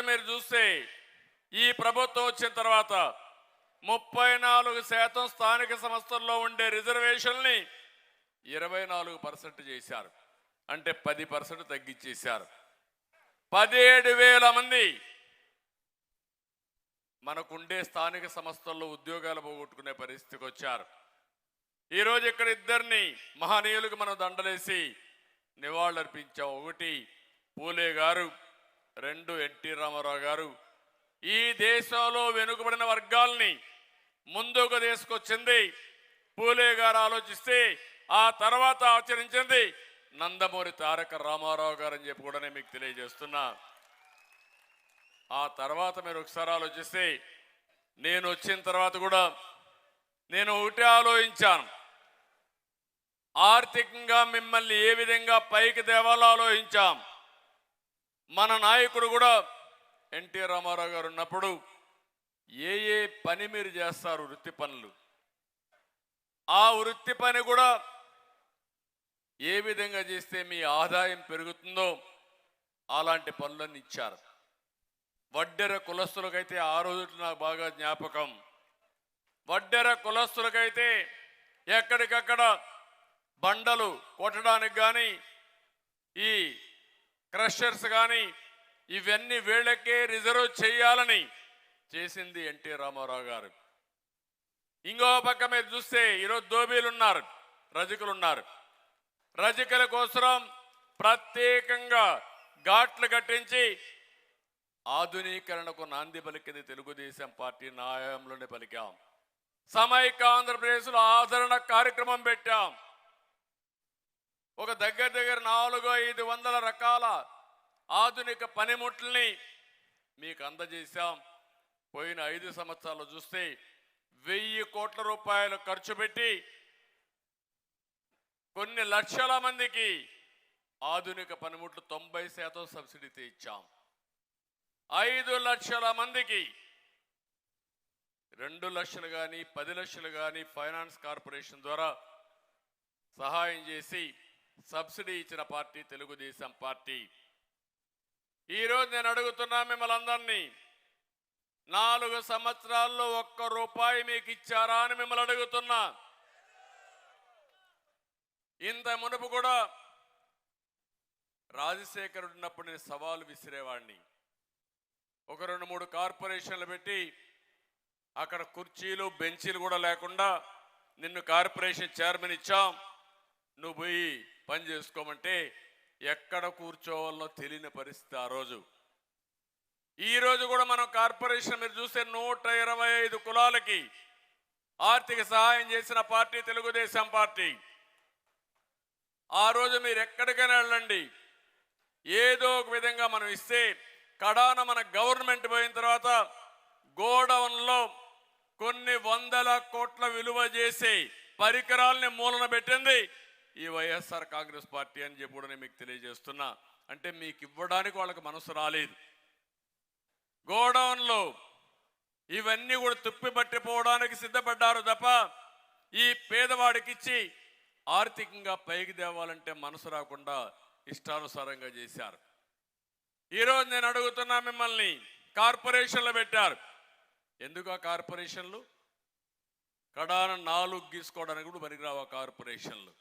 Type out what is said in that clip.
మీరు చూస్తే ఈ ప్రభుత్వం వచ్చిన తర్వాత 34% స్థానిక సంస్థల్లో ఉండే రిజర్వేషన్ని 24% చేశారు. అంటే 10% తగ్గించేశారు. 17,000 మంది మనకుండే స్థానిక సంస్థల్లో ఉద్యోగాలు పోగొట్టుకునే పరిస్థితికి వచ్చారు. ఈరోజు ఇక్కడ ఇద్దరిని మహనీయులకు మనం దండలేసి నివాళులర్పించాం. ఒకటి పూలే గారు, రెండు ఎన్టీ రామారావు గారు. ఈ దేశంలో వెనుకబడిన వర్గాల్ని ముందుకు తీసుకొచ్చింది పూలే గారు ఆలోచిస్తే, ఆ తర్వాత ఆచరించింది నందమూరి తారక రామారావు గారు అని చెప్పి కూడా నేను మీకు తెలియజేస్తున్నా. ఆ తర్వాత మీరు ఒకసారి ఆలోచిస్తే, నేను వచ్చిన తర్వాత కూడా నేను ఒకటే ఆలోచించాను, ఆర్థికంగా మిమ్మల్ని ఏ విధంగా పైకి తేవాలో ఆలోచించాం. మన నాయకుడు కూడా ఎన్టీ రామారావు గారు ఉన్నప్పుడు ఏ పని మీరు చేస్తారు, వృత్తి పనులు, ఆ వృత్తి పని కూడా ఏ విధంగా చేస్తే మీ ఆదాయం పెరుగుతుందో అలాంటి పనులన్నీ ఇచ్చారు. వడ్డెర కులస్తులకైతే ఆ రోజు నాకు బాగా జ్ఞాపకం. వడ్డెర కులస్తులకైతే ఎక్కడికక్కడ బండలు కొట్టడానికి కానీ, ఈ క్రషర్స్ కానీ ఇవన్నీ వీళ్ళకే రిజర్వ్ చేయాలని చేసింది ఎన్టీ రామారావు గారు. ఇంకో పక్క మీరు చూస్తే ఈరోజు దోబీలు ఉన్నారు, రజకులు ఉన్నారు. రజకుల కోసం ప్రత్యేకంగా ఘాట్లు కట్టించి ఆధునీకరణకు నాంది పలికింది తెలుగుదేశం పార్టీ న్యాయంలోనే పలికాం. సమైక్య ఆంధ్రప్రదేశ్లో ఆదరణ కార్యక్రమం పెట్టాం. ఒక దగ్గర 400-500 రకాల ఆధునిక పనిముట్లని మీకు అందజేశాం. పోయిన 5 సంవత్సరాలు చూస్తే 1000 కోట్ల రూపాయలు ఖర్చు పెట్టి కొన్ని లక్షల మందికి ఆధునిక పనిముట్లు 90% సబ్సిడీతో ఇచ్చాం. 5 లక్షల మందికి 2 లక్షలు కానీ 10 లక్షలు కానీ ఫైనాన్స్ కార్పొరేషన్ ద్వారా సహాయం చేసి సబ్సిడీ ఇచ్చిన పార్టీ తెలుగుదేశం పార్టీ. ఈరోజు నేను అడుగుతున్నా మిమ్మల్ని అందరినీ, 4 సంవత్సరాల్లో 1 రూపాయి మీకు ఇచ్చారా అని మిమ్మల్ని అడుగుతున్నా. ఇంత మునుపు కూడా రాజశేఖరుడు ఉన్నప్పుడు నేను సవాలు విసిరేవాడిని. ఒక 2-3 కార్పొరేషన్లు పెట్టి అక్కడ కుర్చీలు బెంచీలు కూడా లేకుండా నిన్ను కార్పొరేషన్ చైర్మన్ ఇచ్చాం, నువ్వు పోయి పని చేసుకోమంటే ఎక్కడ కూర్చోవాలో తెలియని పరిస్థితి ఆ రోజు. ఈరోజు కూడా మనం కార్పొరేషన్ మీరు చూస్తే 125 కులాలకి ఆర్థిక సహాయం చేసిన పార్టీ తెలుగుదేశం పార్టీ. ఆ రోజు మీరు ఎక్కడికైనా వెళ్ళండి, ఏదో ఒక విధంగా మనం ఇస్తే కడాన మన గవర్నమెంట్ పోయిన తర్వాత గోడౌన్లో కొన్ని 100 కోట్ల విలువ చేసే పరికరాలని మూలన పెట్టింది ఈ వైఎస్ఆర్ కాంగ్రెస్ పార్టీ అని చెప్పి కూడా నేను మీకు తెలియజేస్తున్నా. అంటే మీకు ఇవ్వడానికి వాళ్ళకి మనసు రాలేదు. గోడౌన్లో ఇవన్నీ కూడా తుప్పి పట్టిపోవడానికి సిద్ధపడ్డారు తప్ప ఈ పేదవాడికి ఇచ్చి ఆర్థికంగా పైకి తేవాలంటే మనసు రాకుండా ఇష్టానుసారంగా చేశారు. ఈరోజు నేను అడుగుతున్నా మిమ్మల్ని, కార్పొరేషన్లు పెట్టారు. ఎందుకు ఆ కార్పొరేషన్లు? కడాన 4 గీసుకోవడానికి కూడా పనికిరావు కార్పొరేషన్లు.